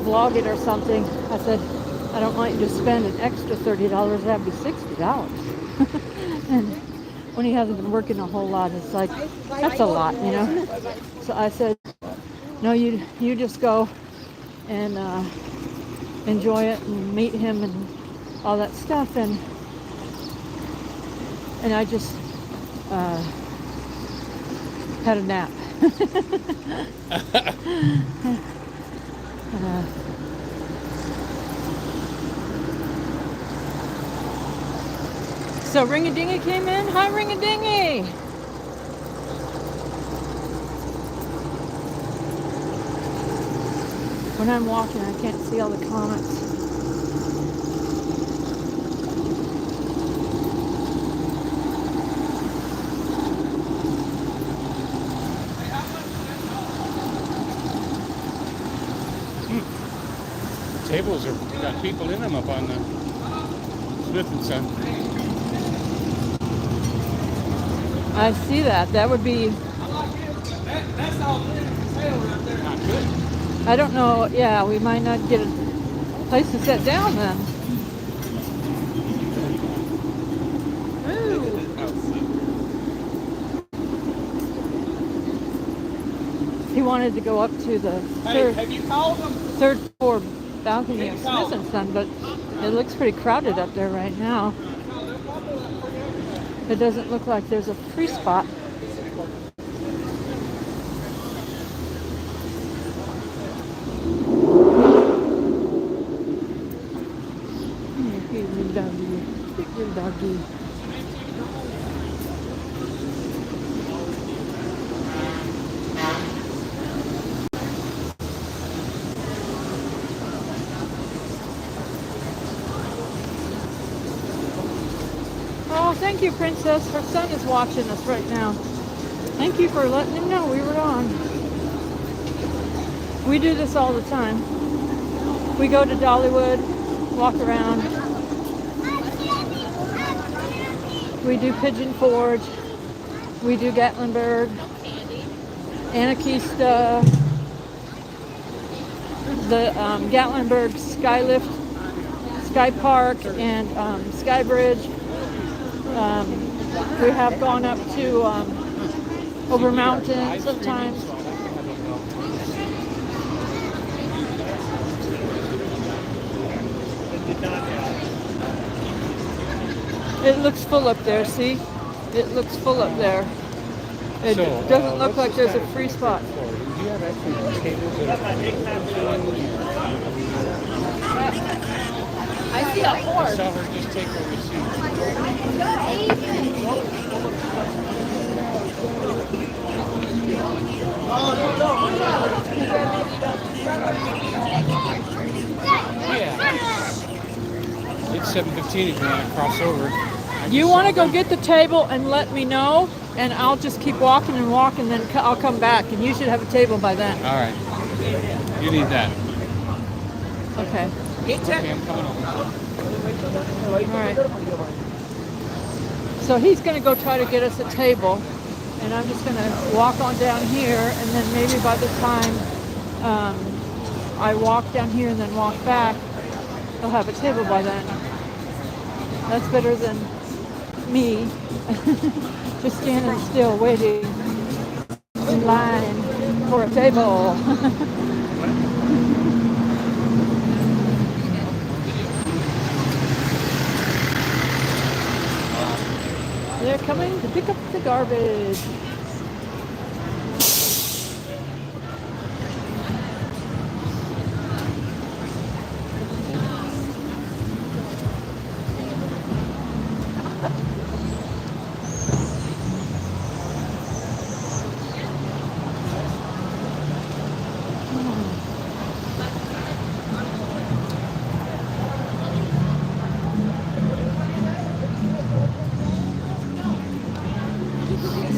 vlog it or something, I said, I don't want you to spend an extra $30. That'd be $60. And when he hasn't been working a whole lot, it's like, that's a lot, you know? So I said, no, you just go and enjoy it and meet him and all that stuff. And I just had a nap. So Ring-a-Dingy came in. Hi, Ring-a-Dingy. When I'm walking, I can't see all the comments. Tables are got people in them up on the Smith and Son. I see that. That would be. Not good. I don't know. Yeah, we might not get a place to sit down then. Ooh. He wanted to go up to the third floor balcony of Smith and Son, but it looks pretty crowded up there right now. It doesn't look like there's a free spot. Good doggy. Oh, thank you, Princess. Her son is watching us right now. Thank you for letting him know we were on. We do this all the time. We go to Dollywood, walk around. We do Pigeon Forge. We do Gatlinburg, Anarchista, the Gatlinburg Skylift, Sky Park, and Sky Bridge. We have gone up to over mountains sometimes. It looks full up there, see? It looks full up there. It doesn't look like there's a free spot. Do you have actually tables that I see a horse. I saw her just take her receipt. Yeah. It's 7:15 if you want to cross over. You want to go get the table and let me know, and I'll just keep walking and walk, and then I'll come back, and you should have a table by then. All right. You need that. Okay. Okay, I'm coming over. All right. So he's going to go try to get us a table, and I'm just going to walk on down here, and then maybe by the time I walk down here and then walk back, I'll have a table by then. That's better than me just standing still waiting in line for a table. They're coming to pick up the garbage.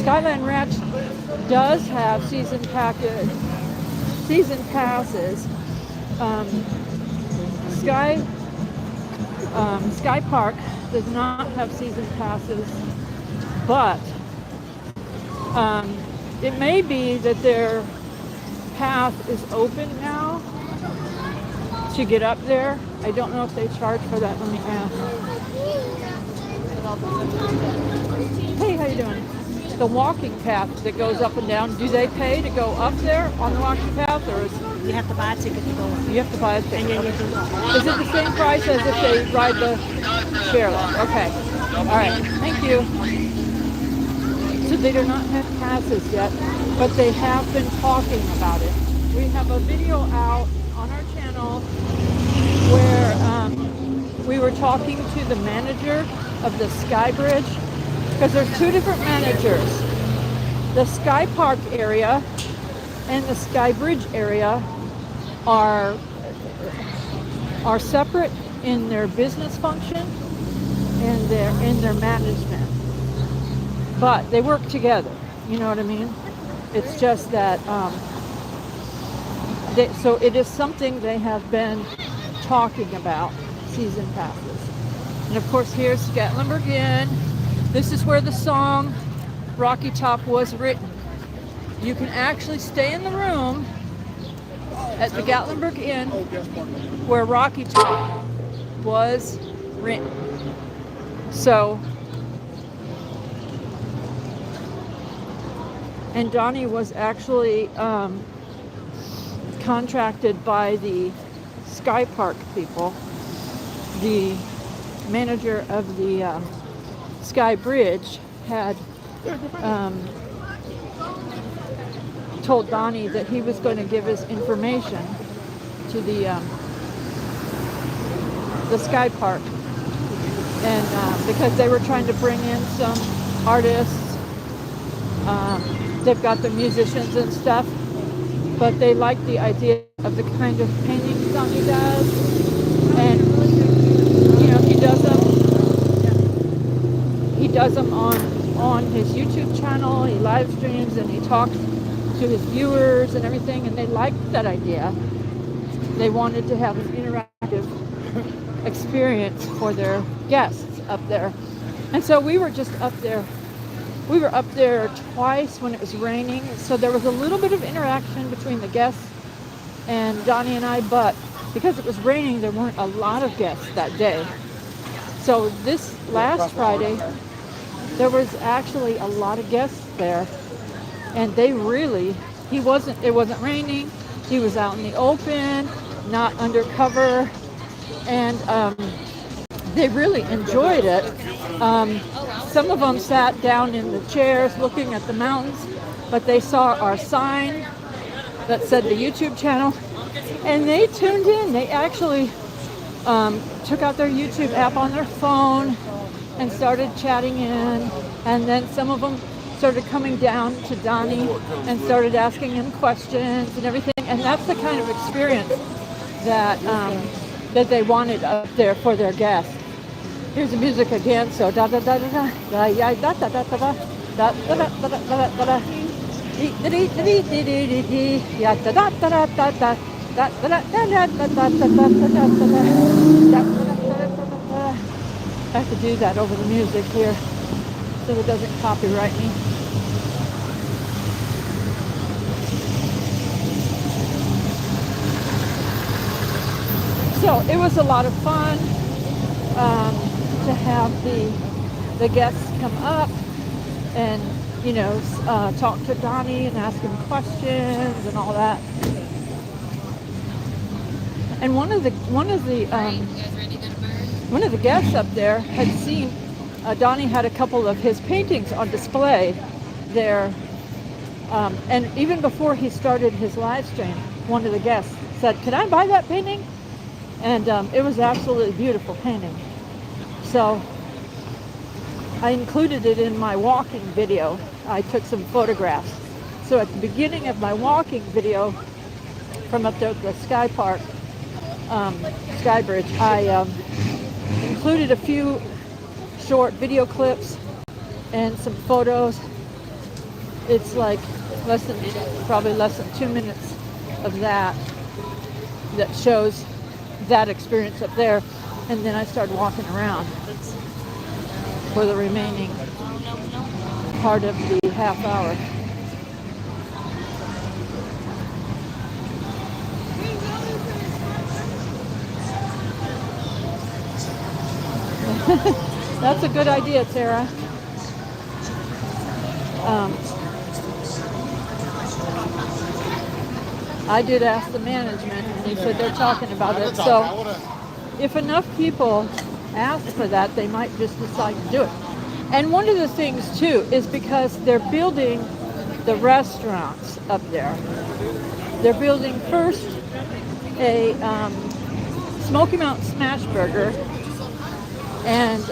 Skyline Ranch does have season passes. Sky Park does not have season passes, but it may be that their path is open now to get up there. I don't know if they charge for that. Let me ask. Hey, how you doing? The walking path that goes up and down, do they pay to go up there on the walking path, or is You have to buy a ticket to go in. you have to buy a ticket? And then you can walk. Is it the same price as if they ride the chair lift? Okay. All right. Thank you. So they do not have passes yet, but they have been talking about it. We have a video out on our channel where we were talking to the manager of the Sky Bridge, because there's two different managers. The Sky Park area and the Sky Bridge area are separate in their business function and their management, but they work together. You know what I mean? It's just that so it is something they have been talking about, season passes. And of course, here's Gatlinburg Inn. This is where the song Rocky Top was written. You can actually stay in the room at the Gatlinburg Inn where Rocky Top was written. So, and Donny was actually contracted by the Sky Park people. The manager of the Sky Bridge had told Donny that he was going to give his information to the Sky Park, and because they were trying to bring in some artists, they've got the musicians and stuff, but they like the idea of the kind of paintings Donny does, and you know, he does them on his YouTube channel. He live streams and he talks to his viewers and everything, and they liked that idea. They wanted to have an interactive experience for their guests up there. And so we were just up there. We were up there twice when it was raining, so there was a little bit of interaction between the guests and Donny and I, but because it was raining, there weren't a lot of guests that day. So this last Friday, there was actually a lot of guests there, and they really, it wasn't raining, he was out in the open, not undercover, and they really enjoyed it. Some of them sat down in the chairs looking at the mountains, but they saw our sign that said the YouTube channel, and they tuned in. They actually took out their YouTube app on their phone and started chatting in, and then some of them started coming down to Donny and started asking him questions and everything, and that's the kind of experience that that they wanted up there for their guests. Here's the music again, so da da da da da da ya da da da da da da da da da da da da ya da da da da da da da da da da da da. I have to do that over the music here so it doesn't copyright me. So it was a lot of fun to have the guests come up and, you know, talk to Donny and ask him questions and all that. And one of the guests up there had seen Donny had a couple of his paintings on display there, and even before he started his live stream, one of the guests said, "Can I buy that painting?" And it was absolutely beautiful painting. So I included it in my walking video. I took some photographs. So at the beginning of my walking video from up there at the Sky Park, Sky Bridge, I included a few short video clips and some photos. It's like probably less than 2 minutes of that shows that experience up there, and then I started walking around for the remaining part of the half hour. That's a good idea, Tara. I did ask the management, and they said they're talking about it. So if enough people ask for that, they might just decide to do it. And one of the things, too, is because they're building the restaurants up there. They're building first a Smoky Mountain Smash Burger, and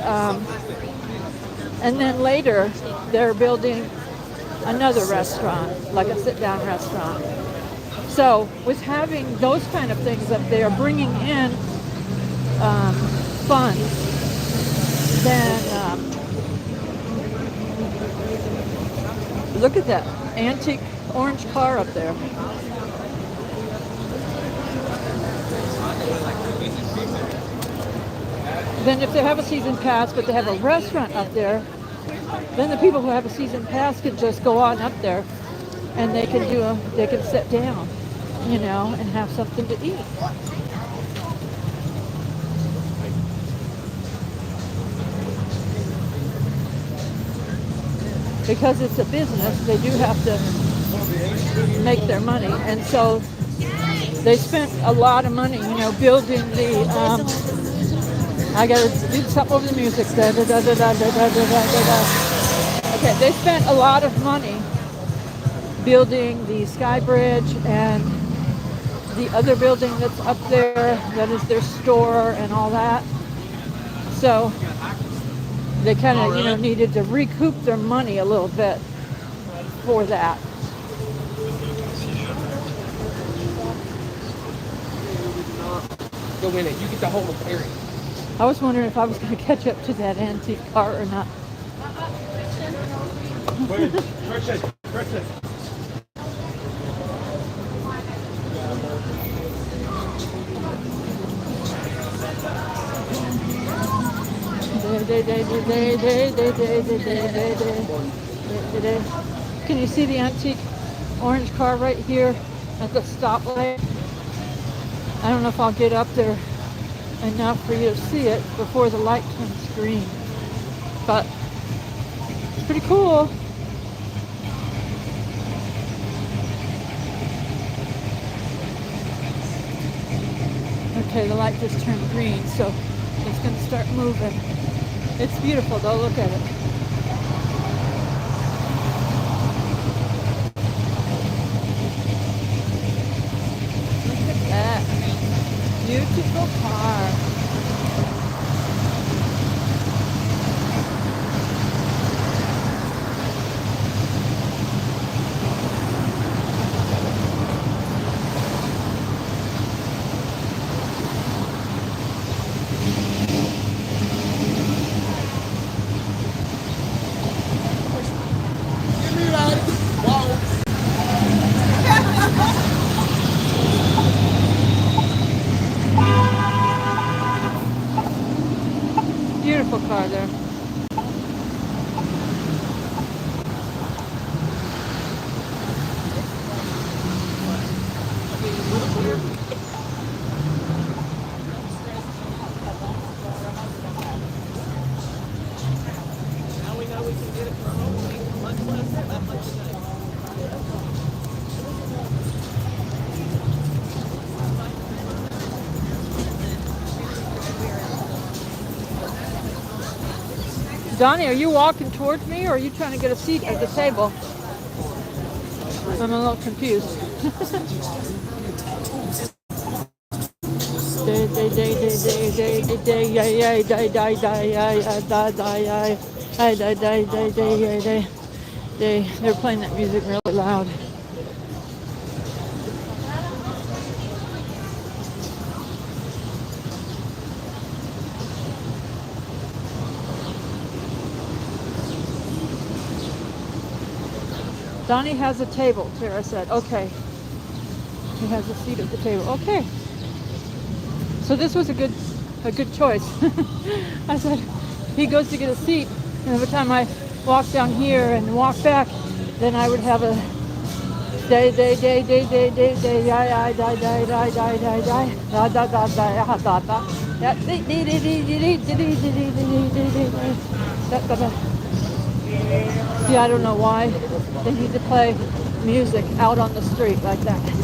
then later they're building another restaurant, like a sit-down restaurant. So with having those kind of things up there, bringing in funds, then look at that antique orange car up there. Then if they have a season pass, but they have a restaurant up there, then the people who have a season pass can just go on up there, and they can sit down, and have something to eat. Because it's a business, they do have to make their money, and so they spent a lot of money, building the. I gotta do something over the music. Okay, they spent a lot of money building the Sky Bridge and the other building that's up there. That is their store and all that. So they kind of, needed to recoup their money a little bit for that. Go in it. You get the whole area. I was wondering if I was going to catch up to that antique car or not. Can you see the antique orange car right here at the stoplight? I don't know if I'll get up there enough for you to see it before the light turns green, but it's pretty cool. Okay, the light just turned green, so it's going to start moving. It's beautiful though, look at it. Look at that. Beautiful car. Beautiful car there. Donnie, are you walking towards me, or are you trying to get a seat at the table? I'm a little confused. They're playing that music really loud. Donnie has a table, Tara said. Okay. He has a seat at the table. Okay. So this was a good choice. I said, he goes to get a seat, and every time I walk down here and walk back, then I would have a See, I don't know why they need to play music out on the street like that.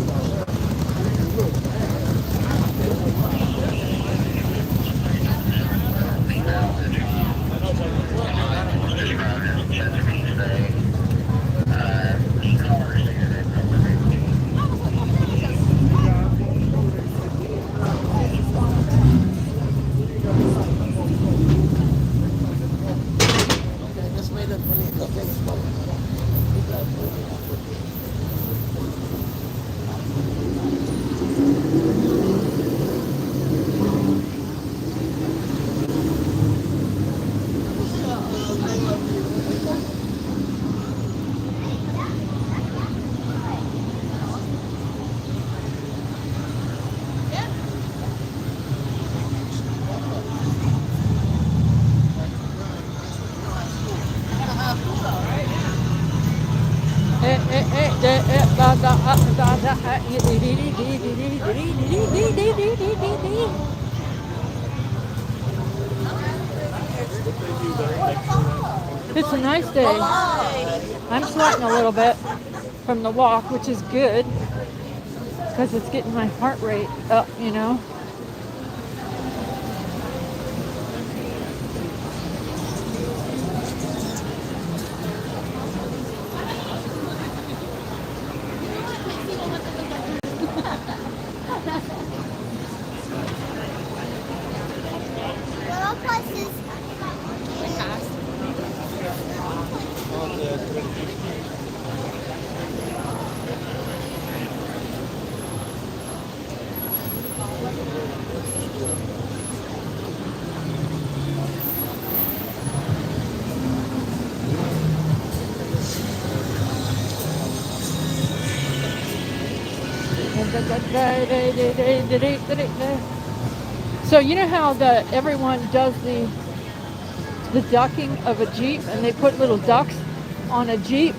It's a nice day. I'm sweating a little bit from the walk, which is good because it's getting my heart rate up, you know. Little places. So you know how everyone does the ducking of a Jeep, and they put little ducks on a Jeep.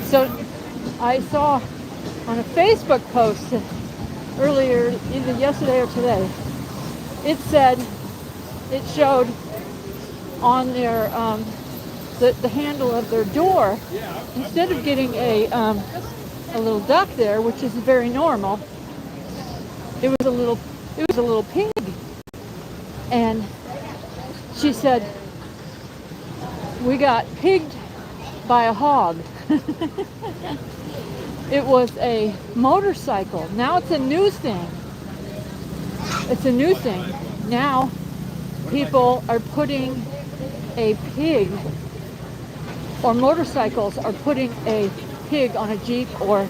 So I saw on a Facebook post earlier, either yesterday or today, it showed on their the handle of their door, instead of getting a little duck there, which is very normal, it was a little pig. And she said, we got pigged by a hog. It was a motorcycle. Now it's a new thing. It's a new thing. Now people are putting a pig, or motorcycles are putting a pig on a Jeep, or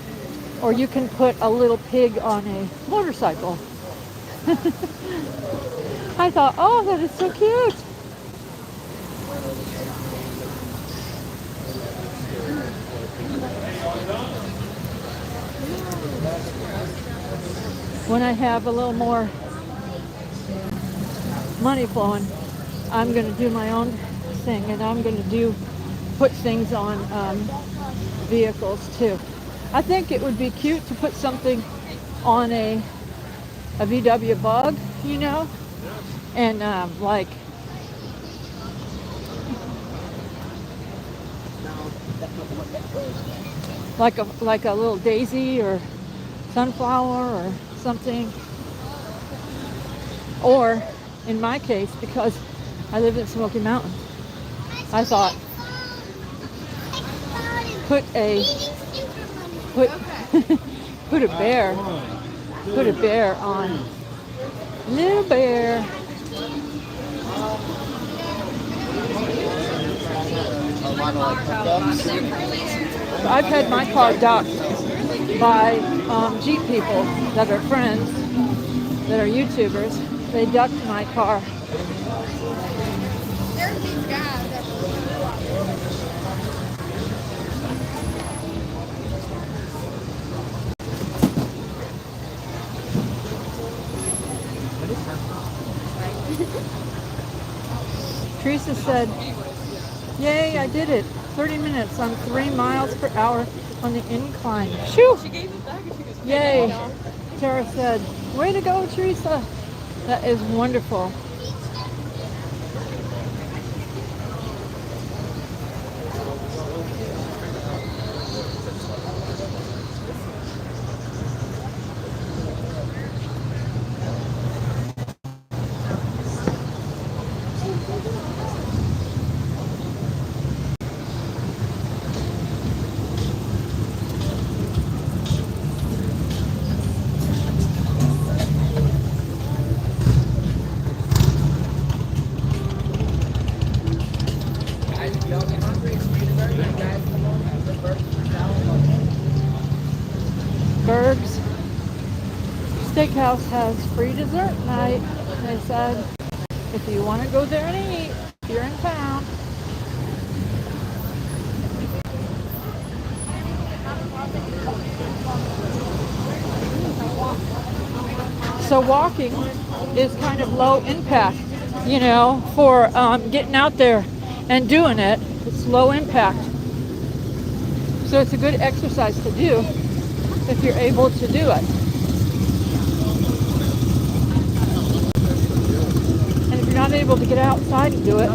you can put a little pig on a motorcycle. I thought, oh, that is so cute. When I have a little more money flowing, I'm going to do my own thing, and I'm going to put things on vehicles too. I think it would be cute to put something on a VW Bug, you know, and like a little daisy or sunflower or something. Or in my case, because I live in Smoky Mountains, I thought put a bear on. Little bear. I've had my car docked by Jeep people that are friends, that are YouTubers. They ducked my car. There's these guys. Teresa said, yay, I did it. 30 minutes on 3 miles per hour on the incline. Shoo! Yay. Tara said, way to go, Teresa. That is wonderful. Berg's Steakhouse has free dessert night. They said, if you want to go there and eat, if you're in town. So walking is kind of low impact, you know, for getting out there and doing it. It's low impact. So it's a good exercise to do if you're able to do it. And if you're not able to get outside and do it,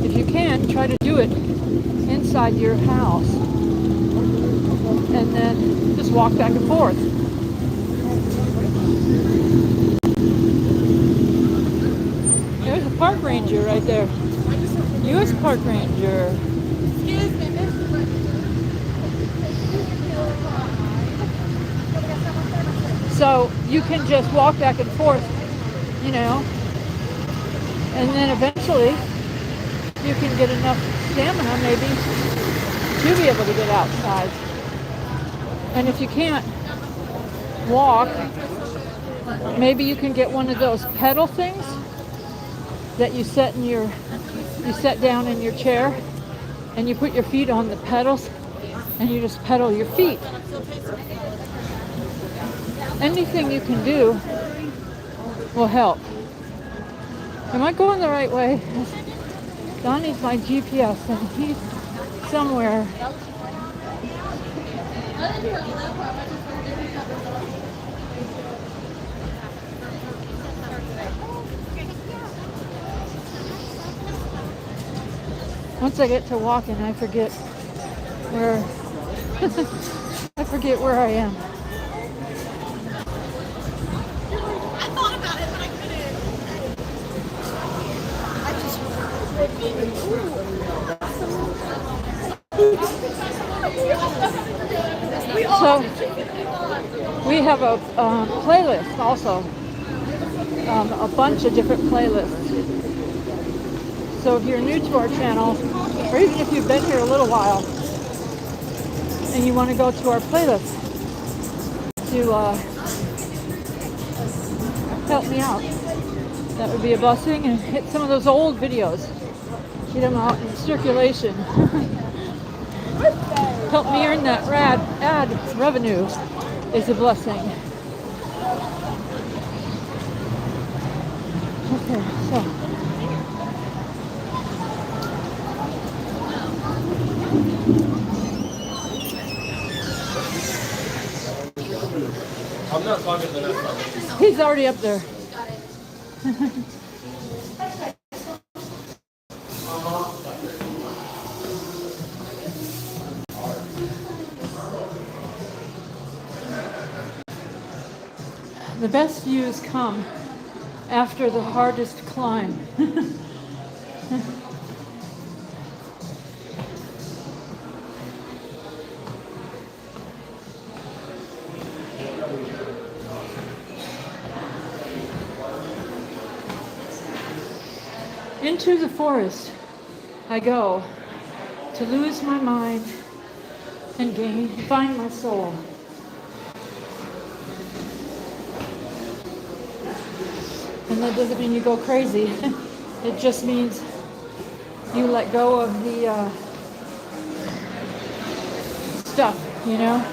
if you can, try to do it inside your house. And then just walk back and forth. There's a park ranger right there. U.S. Park Ranger. Excuse me, So you can just walk back and forth, you know, and then eventually you can get enough stamina maybe to be able to get outside. And if you can't walk, maybe you can get one of those pedal things that you set down in your chair and you put your feet on the pedals and you just pedal your feet. Anything you can do will help. Am I going the right way? Donnie's my GPS and he's somewhere. Once I get to walking, I forget where I am. So we have a playlist also, a bunch of different playlists. So if you're new to our channel, or even if you've been here a little while, and you want to go to our playlist to help me out, that would be a blessing, and hit some of those old videos, get them out in circulation. Help me earn that ad revenue is a blessing. Okay, so I'm not talking to that. he's already up there. The best views come after the hardest climb. Into the forest I go to lose my mind and find my soul. And that doesn't mean you go crazy. It just means you let go of the stuff, you know?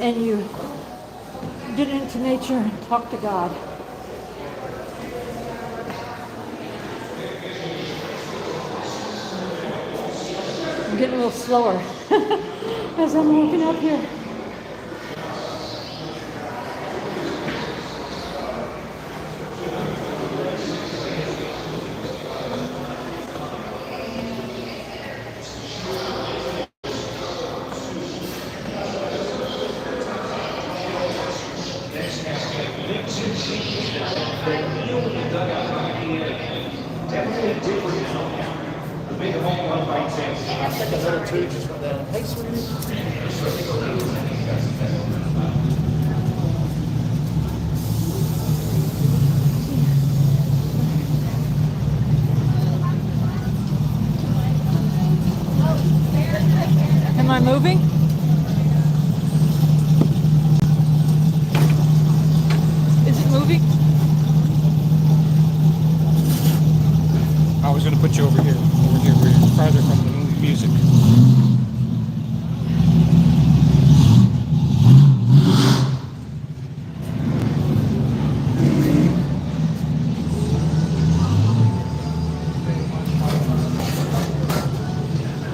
And you get into nature and talk to God. I'm getting a little slower as I'm walking up here. Take a little too, just for that. Hey, sweetie. Am I moving? Is it moving? I was going to put you over here where you're farther from the music.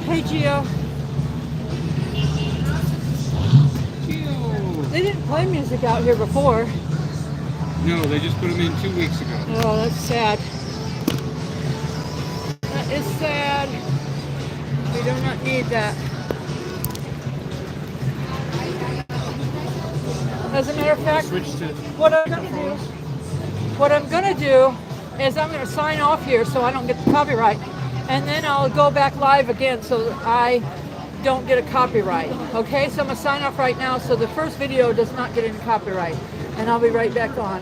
Hey, Gio. They didn't play music out here before. No, they just put them in 2 weeks ago. Oh, that's sad. That is sad. We do not need that. As a matter of fact, Switch to what I'm gonna do is I'm gonna sign off here so I don't get the copyright, and then I'll go back live again so that I don't get a copyright. Okay, so I'm gonna sign off right now so the first video does not get any copyright, and I'll be right back on.